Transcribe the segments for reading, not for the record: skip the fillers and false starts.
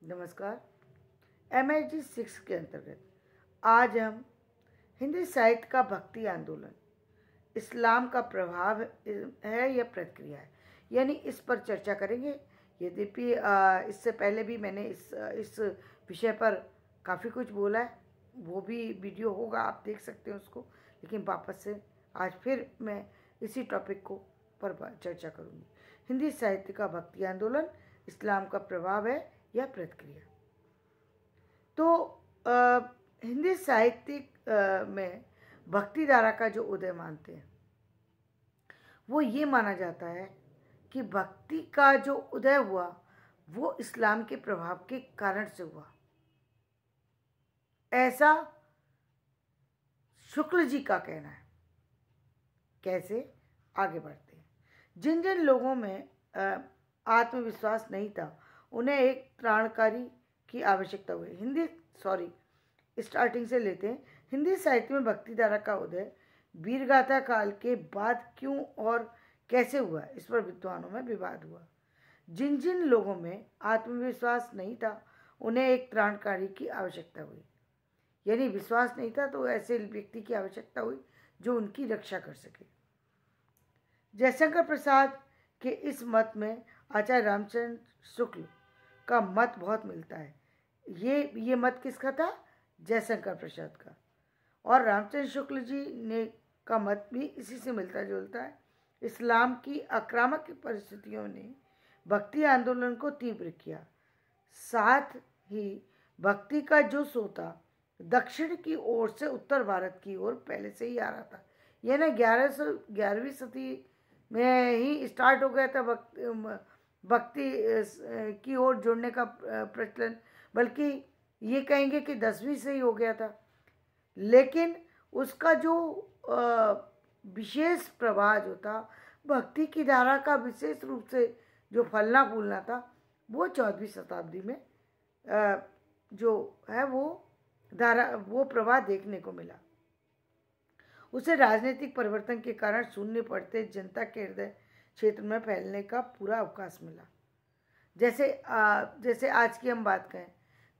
नमस्कार। MHD 6 के अंतर्गत आज हम हिंदी साहित्य का भक्ति आंदोलन इस्लाम का प्रभाव है या प्रतिक्रिया है, यानी इस पर चर्चा करेंगे। यद्यपि इससे पहले भी मैंने इस विषय पर काफ़ी कुछ बोला है, वो भी वीडियो होगा, आप देख सकते हैं उसको। लेकिन वापस से आज फिर मैं इसी टॉपिक को पर चर्चा करूँगी। हिंदी साहित्य का भक्ति आंदोलन इस्लाम का प्रभाव है या प्रतिक्रिया। तो हिंदी साहित्य में भक्ति धारा का जो उदय मानते हैं, वो ये माना जाता है कि भक्ति का जो उदय हुआ वो इस्लाम के प्रभाव के कारण से हुआ। ऐसा शुक्ल जी का कहना है। कैसे, आगे बढ़ते हैं। जिन जिन लोगों में आत्मविश्वास नहीं था, उन्हें एक त्राणकारी की आवश्यकता हुई। स्टार्टिंग से लेते हैं। हिंदी साहित्य में भक्ति धारा का उदय वीरगाथा काल के बाद क्यों और कैसे हुआ, इस पर विद्वानों में विवाद हुआ। जिन जिन लोगों में आत्मविश्वास नहीं था, उन्हें एक त्राणकारी की आवश्यकता हुई, यानी विश्वास नहीं था तो ऐसे व्यक्ति की आवश्यकता हुई जो उनकी रक्षा कर सके। जयशंकर प्रसाद के इस मत में आचार्य रामचंद्र शुक्ल का मत बहुत मिलता है। ये मत किसका था? जयशंकर प्रसाद का। और रामचंद्र शुक्ल जी ने का मत भी इसी से मिलता जुलता है। इस्लाम की आक्रामक परिस्थितियों ने भक्ति आंदोलन को तीव्र किया। साथ ही भक्ति का जो सोता दक्षिण की ओर से उत्तर भारत की ओर पहले से ही आ रहा था। यह ना 11वीं सदी में ही स्टार्ट हो गया था भक्ति की ओर जुड़ने का प्रचलन, बल्कि ये कहेंगे कि 10वीं से ही हो गया था। लेकिन उसका जो विशेष प्रवाह जो था, भक्ति की धारा का विशेष रूप से जो फलना फूलना था, वो 14वीं शताब्दी में जो है वो प्रवाह देखने को मिला। उसे राजनीतिक परिवर्तन के कारण शून्य पड़ते जनता के हृदय क्षेत्र में फैलने का पूरा अवकाश मिला। जैसे आज की हम बात करें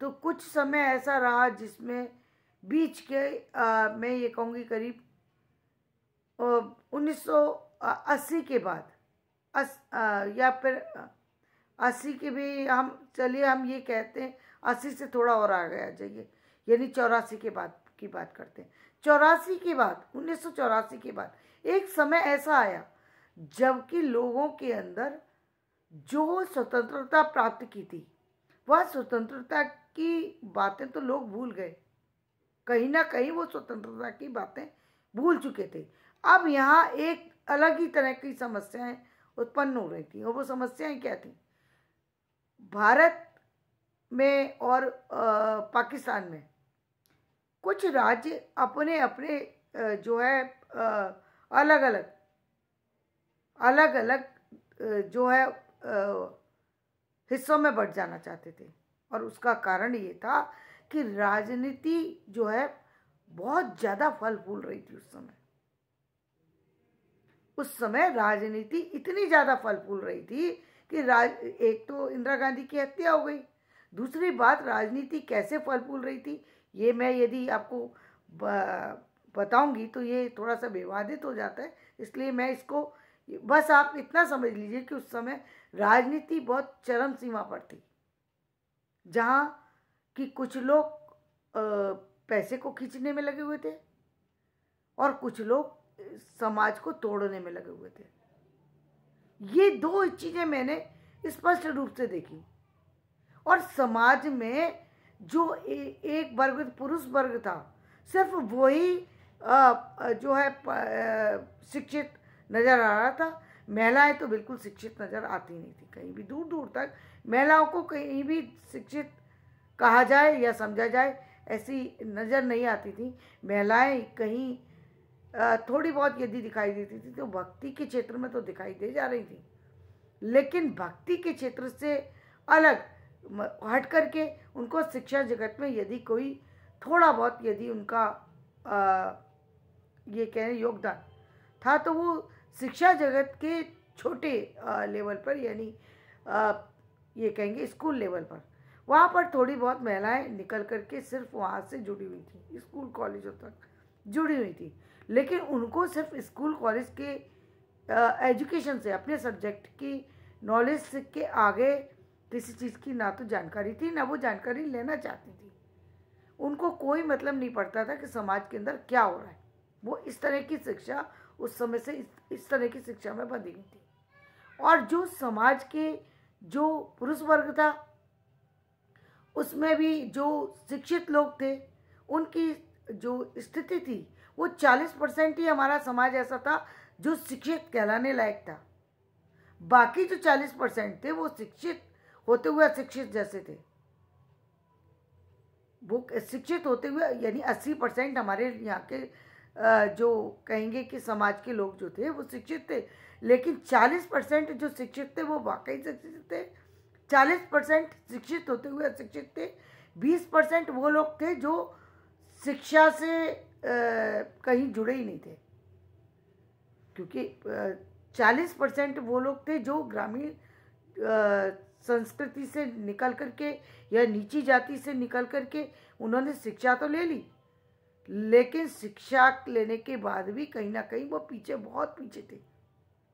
तो कुछ समय ऐसा रहा जिसमें बीच के मैं ये कहूँगी करीब 1980 के बाद या फिर 80 के भी हम ये कहते हैं, 80 से थोड़ा और आ गया जाइए, यानी 84 के बाद की बात करते हैं। 84 के बाद 1984 के बाद एक समय ऐसा आया जबकि लोगों के अंदर जो स्वतंत्रता प्राप्त की थी, वह स्वतंत्रता की बातें तो लोग भूल गए। कहीं ना कहीं वो स्वतंत्रता की बातें भूल चुके थे। अब यहाँ एक अलग ही तरह की समस्याएं उत्पन्न हो रही थी। और वो समस्याएं क्या थी? भारत में और पाकिस्तान में कुछ राज्य अपने अपने जो है अलग अलग जो है हिस्सों में बढ़ जाना चाहते थे। और उसका कारण ये था कि राजनीति जो है बहुत ज़्यादा फल फूल रही थी उस समय राजनीति इतनी ज़्यादा फल फूल रही थी कि एक तो इंदिरा गांधी की हत्या हो गई। दूसरी बात, राजनीति कैसे फल फूल रही थी, ये मैं यदि आपको बताऊंगी तो ये थोड़ा सा विवादित हो जाता है, इसलिए मैं इसको बस आप इतना समझ लीजिए कि उस समय राजनीति बहुत चरम सीमा पर थी, जहाँ कि कुछ लोग पैसे को खींचने में लगे हुए थे और कुछ लोग समाज को तोड़ने में लगे हुए थे। ये दो चीज़ें मैंने स्पष्ट रूप से देखी। और समाज में जो एक वर्ग, पुरुष वर्ग था, सिर्फ वही जो है शिक्षित नज़र आ रहा था। महिलाएं तो बिल्कुल शिक्षित नज़र आती नहीं थी। कहीं भी दूर दूर तक महिलाओं को कहीं भी शिक्षित कहा जाए या समझा जाए ऐसी नज़र नहीं आती थी। महिलाएं कहीं थोड़ी बहुत यदि दिखाई देती थी तो भक्ति के क्षेत्र में तो दिखाई दे जा रही थी, लेकिन भक्ति के क्षेत्र से अलग हट करके उनको शिक्षा जगत में यदि कोई थोड़ा बहुत यदि उनका ये कहें योगदान था तो वो शिक्षा जगत के छोटे लेवल पर, यानी ये कहेंगे स्कूल लेवल पर। वहाँ पर थोड़ी बहुत महिलाएं निकल करके सिर्फ वहाँ से जुड़ी हुई थी, स्कूल कॉलेजों तक जुड़ी हुई थी, लेकिन उनको सिर्फ स्कूल कॉलेज के एजुकेशन से, अपने सब्जेक्ट की नॉलेज के आगे किसी चीज़ की ना तो जानकारी थी, ना वो जानकारी लेना चाहती थी। उनको कोई मतलब नहीं पड़ता था कि समाज के अंदर क्या हो रहा है। वो इस तरह की शिक्षा उस समय से इस तरह की शिक्षा में बंधी हुई थी। और जो समाज के जो पुरुष वर्ग था, उसमें भी जो शिक्षित लोग थे, उनकी जो स्थिति थी वो 40% ही हमारा समाज ऐसा था जो शिक्षित कहलाने लायक था। बाकी जो 40% थे वो शिक्षित होते हुए अशिक्षित जैसे थे। वो शिक्षित होते हुए यानी 80% हमारे यहाँ के जो कहेंगे कि समाज के लोग जो थे वो शिक्षित थे, लेकिन 40% जो शिक्षित थे वो वाकई शिक्षित थे, 40% शिक्षित होते हुए अशिक्षित थे, 20% वो लोग थे जो शिक्षा से कहीं जुड़े ही नहीं थे, क्योंकि 40% वो लोग थे जो ग्रामीण संस्कृति से निकल करके या नीची जाति से निकल करके उन्होंने शिक्षा तो ले ली, लेकिन शिक्षा लेने के बाद भी कहीं ना कहीं वो पीछे, बहुत पीछे थे,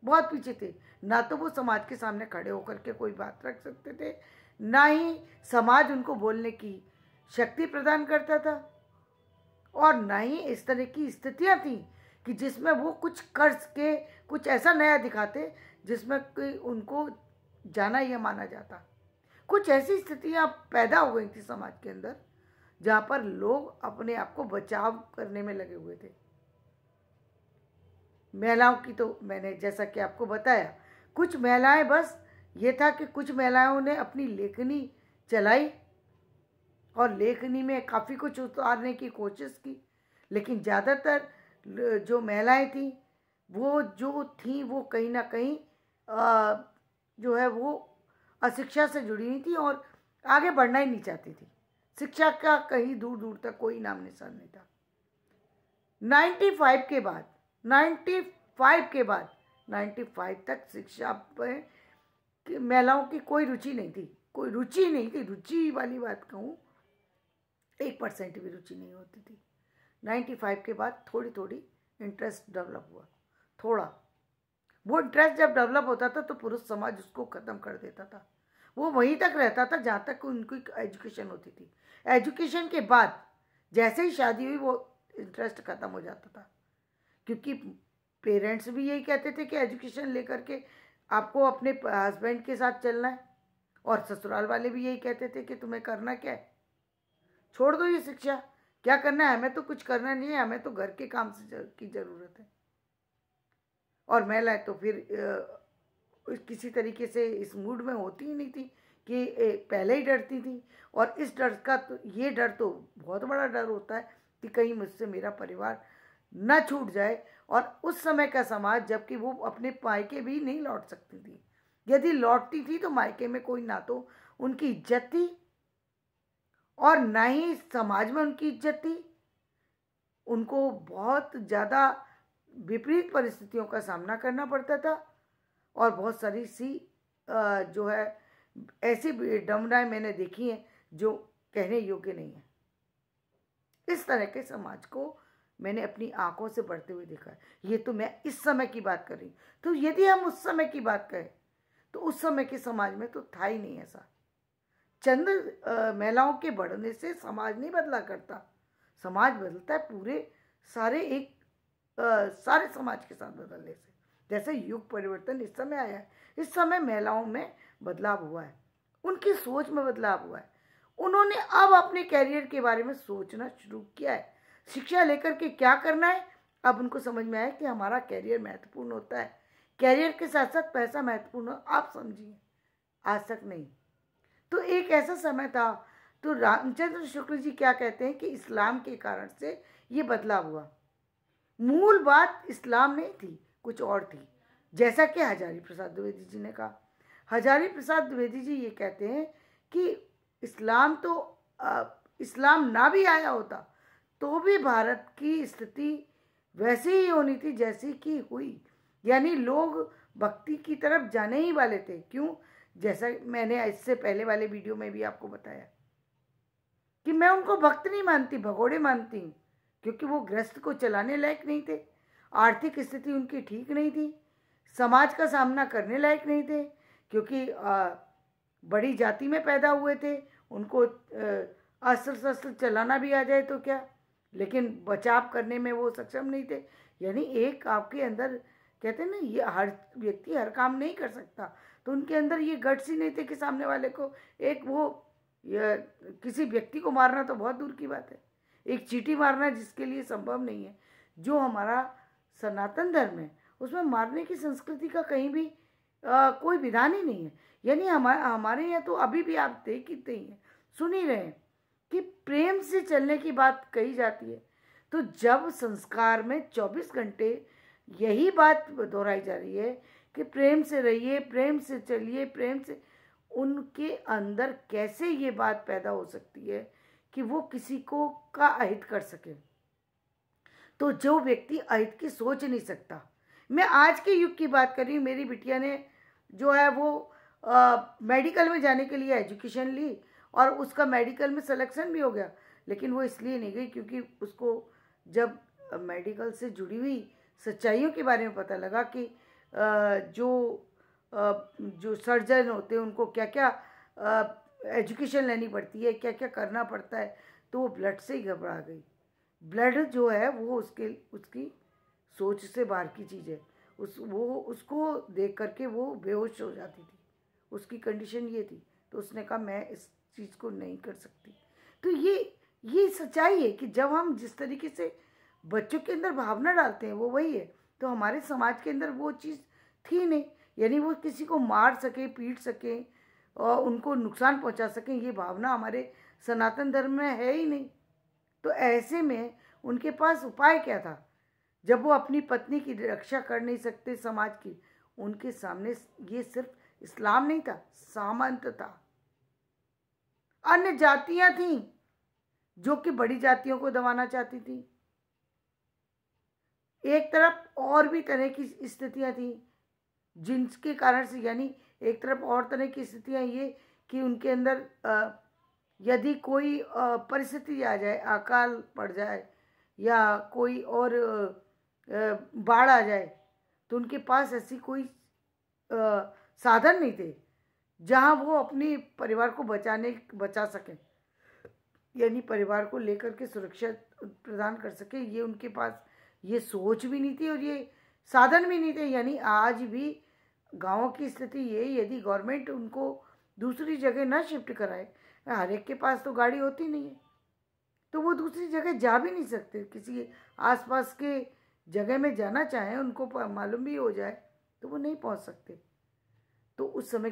बहुत पीछे थे। ना तो वो समाज के सामने खड़े होकर के कोई बात रख सकते थे, ना ही समाज उनको बोलने की शक्ति प्रदान करता था, और ना ही इस तरह की स्थितियां थी कि जिसमें वो कुछ कर के कुछ ऐसा नया दिखाते जिसमें कोई उनको जाना या माना जाता। कुछ ऐसी स्थितियां पैदा हो गई थी समाज के अंदर जहाँ पर लोग अपने आप को बचाव करने में लगे हुए थे। महिलाओं की तो मैंने जैसा कि आपको बताया, कुछ महिलाएं, बस ये था कि कुछ महिलाओं ने अपनी लेखनी चलाई और लेखनी में काफ़ी कुछ उतारने की कोशिश की, लेकिन ज़्यादातर जो महिलाएं थी वो जो थी वो कहीं ना कहीं जो है वो अशिक्षा से जुड़ी हुई थी और आगे बढ़ना ही नहीं चाहती थी। शिक्षा का कहीं दूर दूर तक कोई नाम निशान नहीं था। 95 के बाद 95 तक शिक्षा पर महिलाओं की कोई रुचि नहीं थी, कोई रुचि नहीं थी। रुचि वाली बात कहूँ, 1% भी रुचि नहीं होती थी। 95 के बाद थोड़ी थोड़ी इंटरेस्ट डेवलप हुआ, थोड़ा। वो इंटरेस्ट जब डेवलप होता था तो पुरुष समाज उसको ख़त्म कर देता था। वो वहीं तक रहता था जहाँ तक उनकी एजुकेशन होती थी। एजुकेशन के बाद जैसे ही शादी हुई वो इंटरेस्ट ख़त्म हो जाता था, क्योंकि पेरेंट्स भी यही कहते थे कि एजुकेशन लेकर के आपको अपने हस्बैंड के साथ चलना है, और ससुराल वाले भी यही कहते थे कि तुम्हें करना क्या है, छोड़ दो ये शिक्षा, क्या करना है, हमें तो कुछ करना नहीं है, हमें तो घर के काम से की ज़रूरत है। और महिलाएं तो फिर किसी तरीके से इस मूड में होती ही नहीं थी कि पहले ही डरती थी। और इस डर का तो, ये डर तो बहुत बड़ा डर होता है कि कहीं मुझसे मेरा परिवार न छूट जाए। और उस समय का समाज, जबकि वो अपने मायके भी नहीं लौट सकती थी, यदि लौटती थी तो मायके में कोई ना तो उनकी इज्जत थी और ना ही समाज में उनकी इज्जत थी। उनको बहुत ज़्यादा विपरीत परिस्थितियों का सामना करना पड़ता था, और बहुत सारी सी जो है ऐसी विडंबनाएं मैंने देखी हैं जो कहने योग्य नहीं है। इस तरह के समाज को मैंने अपनी आंखों से बढ़ते हुए देखा है। ये तो मैं इस समय की बात कर रही हूँ। तो यदि हम उस समय की बात करें तो उस समय के समाज में तो था ही नहीं ऐसा। चंद महिलाओं के बढ़ने से समाज नहीं बदला करता, समाज बदलता है पूरे सारे समाज के साथ बदलने से। जैसे युग परिवर्तन इस समय आया है, इस समय महिलाओं में बदलाव हुआ है, उनकी सोच में बदलाव हुआ है। उन्होंने अब अपने कैरियर के बारे में सोचना शुरू किया है। शिक्षा लेकर के क्या करना है, अब उनको समझ में आया कि हमारा कैरियर महत्वपूर्ण होता है, कैरियर के साथ साथ पैसा महत्वपूर्ण। आप समझिए, आज तक नहीं। तो एक ऐसा समय था, तो रामचंद्र शुक्ल जी क्या कहते हैं कि इस्लाम के कारण से ये बदलाव हुआ। मूल बात इस्लाम नहीं थी, कुछ और थी। जैसा कि हजारी प्रसाद द्विवेदी जी ने कहा। हजारी प्रसाद द्विवेदी जी ये कहते हैं कि इस्लाम ना भी आया होता तो भी भारत की स्थिति वैसी ही होनी थी जैसी कि हुई, यानी लोग भक्ति की तरफ जाने ही वाले थे। क्यों? जैसा मैंने इससे पहले वाले वीडियो में भी आपको बताया कि मैं उनको भक्त नहीं मानती, भगोड़े मानती हूँ, क्योंकि वो गृहस्थ को चलाने लायक नहीं थे, आर्थिक स्थिति उनकी ठीक नहीं थी, समाज का सामना करने लायक नहीं थे, क्योंकि बड़ी जाति में पैदा हुए थे, उनको अस्त्र शस्त्र चलाना भी आ जाए तो क्या, लेकिन बचाव करने में वो सक्षम नहीं थे। यानी एक आपके अंदर, कहते हैं ना, ये हर व्यक्ति हर काम नहीं कर सकता, तो उनके अंदर ये गट्स ही नहीं थे कि सामने वाले को एक वो किसी व्यक्ति को मारना तो बहुत दूर की बात है, एक चींटी मारना जिसके लिए संभव नहीं है। जो हमारा सनातन धर्म है उसमें मारने की संस्कृति का कहीं भी कोई विधान ही नहीं है। यानी हमारे यहाँ तो अभी भी आप देख ही हैं, सुन ही रहे हैं कि प्रेम से चलने की बात कही जाती है। तो जब संस्कार में 24 घंटे यही बात दोहराई जा रही है कि प्रेम से रहिए, प्रेम से चलिए, प्रेम से, उनके अंदर कैसे ये बात पैदा हो सकती है कि वो किसी को का अहित कर सके। तो जो व्यक्ति अहित की सोच नहीं सकता, मैं आज के युग की बात कर रही हूँ। मेरी बिटिया ने जो है वो मेडिकल में जाने के लिए एजुकेशन ली और उसका मेडिकल में सिलेक्शन भी हो गया, लेकिन वो इसलिए नहीं गई क्योंकि उसको जब मेडिकल से जुड़ी हुई सच्चाइयों के बारे में पता लगा कि जो सर्जन होते हैं उनको क्या क्या एजुकेशन लेनी पड़ती है, क्या क्या करना पड़ता है, तो वो ब्लड से ही घबरा गई। ब्लड जो है वो उसकी सोच से बाहर की चीज़ है। उसको देख करके वो बेहोश हो जाती थी, उसकी कंडीशन ये थी। तो उसने कहा मैं इस चीज़ को नहीं कर सकती। तो ये सच्चाई है कि जब हम जिस तरीके से बच्चों के अंदर भावना डालते हैं वो वही है। तो हमारे समाज के अंदर वो चीज़ थी नहीं, यानी वो किसी को मार सके, पीट सके और उनको नुकसान पहुंचा सके, ये भावना हमारे सनातन धर्म में है ही नहीं। तो ऐसे में उनके पास उपाय क्या था? जब वो अपनी पत्नी की रक्षा कर नहीं सकते समाज की, उनके सामने ये सिर्फ इस्लाम नहीं था, सामंत था। अन्य जातियां थीं जो कि बड़ी जातियों को दबाना चाहती थी। एक तरफ और भी तरह की स्थितियां थी जिनके कारण से, यानी एक तरफ और तरह की स्थितियां ये कि उनके अंदर यदि कोई परिस्थिति आ जाए, अकाल पड़ जाए या कोई और बाढ़ आ जाए, तो उनके पास ऐसी साधन नहीं थे जहां वो अपने परिवार को बचा सकें, यानी परिवार को लेकर के सुरक्षा प्रदान कर सके। ये उनके पास ये सोच भी नहीं थी और ये साधन भी नहीं थे। यानी आज भी गाँव की स्थिति ये, यदि गवर्नमेंट उनको दूसरी जगह ना शिफ्ट कराए, हर एक के पास तो गाड़ी होती नहीं है, तो वो दूसरी जगह जा भी नहीं सकते। किसी आसपास के जगह में जाना चाहें, उनको मालूम भी हो जाए, तो वो नहीं पहुंच सकते। तो उस समय